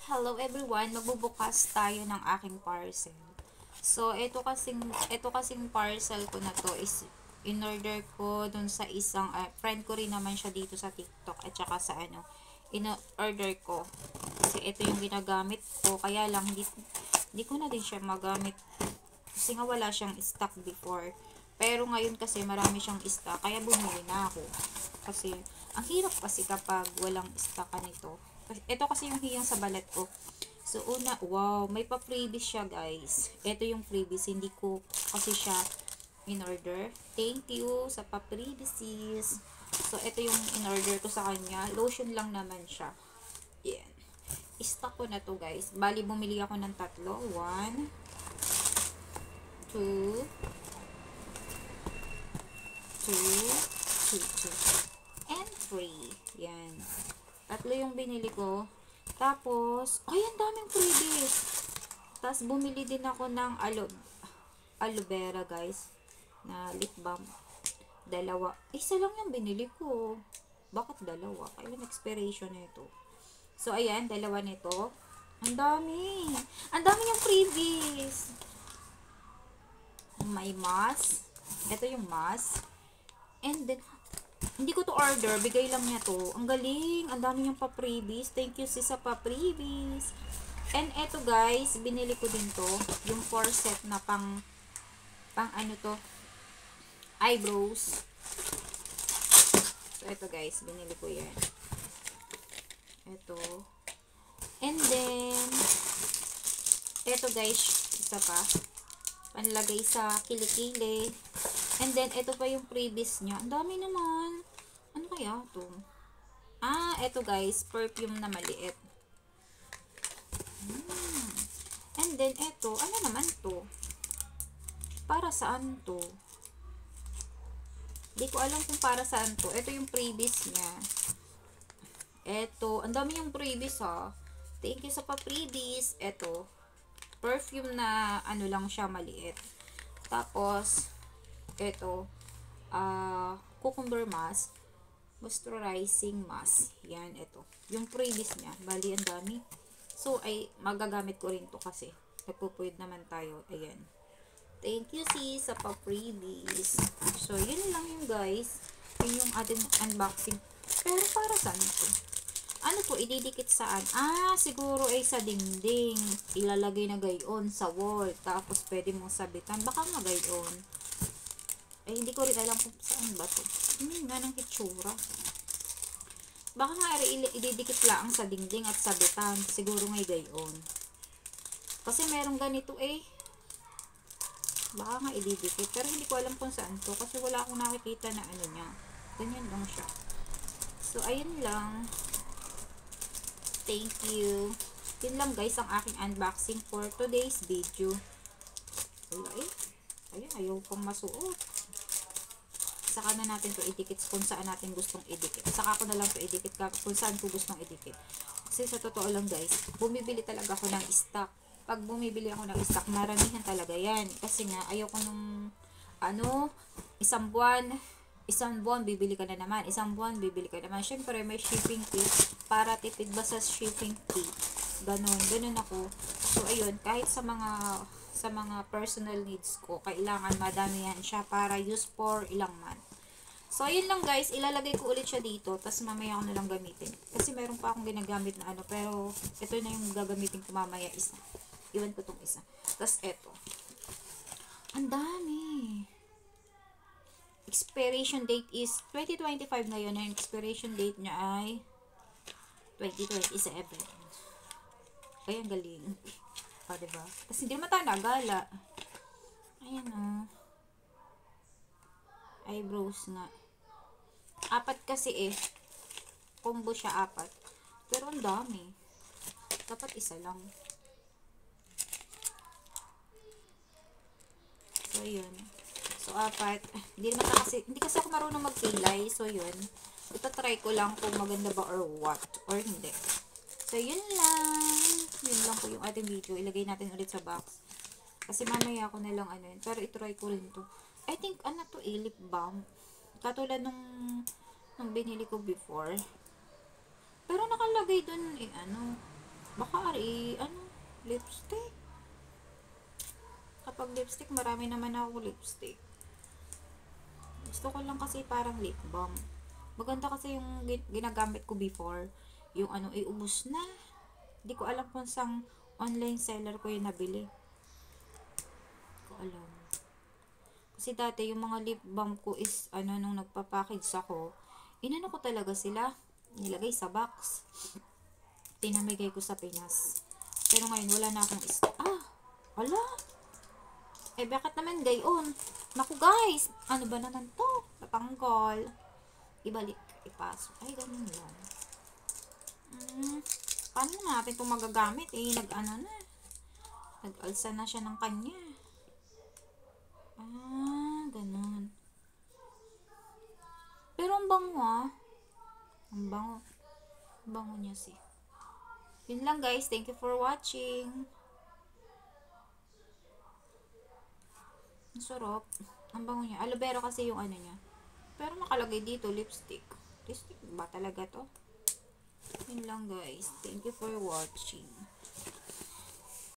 Hello everyone, magbubukas tayo ng aking parcel. So, ito kasing parcel ko na to is in-order ko dun sa isang friend ko rin naman siya dito sa TikTok at saka sa in-order ko. Kasi ito yung ginagamit ko, kaya lang hindi ko na din siya magamit kasi nga wala siyang stock before. Pero ngayon kasi marami siyang stock, kaya bumili na ako. Kasi ang hirap kasi kapag walang stock nito. Ito kasi yung hiyang sa balat ko. So, wow, may pa-freebies siya, guys. Ito yung freebies, hindi ko kasi siya in-order. Thank you sa pa-freebies, sis. So, ito yung in-order ko sa kanya. Lotion lang naman siya. Yan. Stock ko na to, guys. Bali, bumili ako ng tatlo. 1, 2, 2, 2, and 3. Yan. Tatlo yung binili ko. Tapos, ay, ang daming freebies. Tapos, bumili din ako ng aloe vera, guys. Na lip balm. Dalawa. Isa lang yung binili ko. Bakit dalawa? Kailan expiration na ito? So, ayan, dalawa nito. Ang dami. Ang dami yung freebies. May mask. Ito yung mask. And then, hindi ko to order, bigay lang niya to. Ang galing, ang dami niyang pa-freebies. Thank you sis sa pa-freebies. And eto guys, binili ko din to, yung 4 set na pang ano to, eyebrows. So eto guys, binili ko yan. Eto. And then eto guys, isa pa. Panlagay sa kilikili. And then, ito pa yung freebies niya. Ang dami naman. Ano kaya ito? Ito guys. Perfume na maliit. And then, ito. Ano naman to? Para saan to? Hindi ko alam kung para saan to. Ito yung freebies niya. Ito. Ang dami yung freebies ha. Thank you sa pa-freebies. Ito. Perfume na ano lang siya maliit. Tapos, ito, cucumber mask, moisturizing mask. Yan, ito. Yung freebies niya, bali ang dami. So, ay, magagamit ko rin to kasi nagpupuyod naman tayo. Ayan. Thank you, sis, sa pa-freebies. So, yun lang yung guys. Yun yung ating unboxing. Pero para saan ito? Ano to? Ididikit saan? Siguro ay sa dingding. Ilalagay na gayon sa wall. Tapos, pwede mong sabitan. Baka nga gayon. Hindi ko rin alam kung saan ba to. Nga ng hitsura. Baka nga ididikit lang sa dingding at sabitan. Siguro ngay gayon. Kasi merong ganito Baka nga ididikit. Pero hindi ko alam kung saan to. Kasi wala akong nakikita na ano niya. Ganyan lang siya. So, ayun lang. Thank you. Yun lang guys ang aking unboxing for today's video. Wala Ayun, ayaw pang masuot. Saka na natin to idikit kung saan natin gustong idikit. Saka ko na lang to idikit kung saan ko gustong idikit. Kasi sa totoo lang guys, bumibili talaga ako ng stock. Pag bumibili ako ng stock, maramihan talaga yan. Kasi nga, ayoko nung, isang buwan, bibili ka na naman. Isang buwan, bibili ka naman. Syempre, may shipping fee. Para tipid ba sa shipping fee? Ganun ako. So, ayun, kahit sa mga personal needs ko, kailangan madamihan siya para use for ilang month. So, ayun lang guys, ilalagay ko ulit siya dito, tapos mamaya ko na lang gamitin. Kasi meron pa akong ginagamit na pero ito na yung gagamitin ko mamaya isa. Iwan ko tong isa. Tapos eto. Ang dami. Expiration date is 2025 ngayon, ang expiration date niya ay 2027. Ay, ang galing. Diba? Tapos hindi naman tayo nagala. Ayan eyebrows nga. 4 kasi combo siya 4. Pero ang dami. Dapat isa lang. So, yun. So, 4. Hindi kasi ako marunong magpilay. So, yun. Ito-try ko lang kung maganda ba or what. Or hindi. So, yun lang. Yun lang po yung ating video. Ilagay natin ulit sa box. Kasi mamaya ako na lang Pero itry ko rin to. I think, to lip balm. Katulad nung binili ko before. Pero nakalagay dun Baka ano, lipstick. Kapag lipstick, marami naman ako lipstick. Gusto ko lang kasi parang lip balm. Maganda kasi yung ginagamit ko before. Yung ano, iubos na. Hindi ko alam kung sang online seller ko yung nabili. Hindi ko alam. Kasi dati yung mga lip balm ko is ano, nung nagpa-package ako, inano ko talaga sila. Nilagay sa box. Tinamigay ko sa Pinas. Pero ngayon, wala na akong wala. Bakit naman gayon? Naku guys, ano ba naman to? Natanggal. Ibalik, ipasok. Ay, ganun lang. Paano natin itong magagamit? Nag-ano na. Nag-alsa na siya ng kanya. Ganun. Pero ang bango Ang bango. Ang bango niya Yun lang guys. Thank you for watching. Ang sarap. Ang bango niya. Aloe vera kasi yung ano niya. Pero nakalagay dito, lipstick. Lipstick ba talaga to? Yun lang guys. Thank you for watching.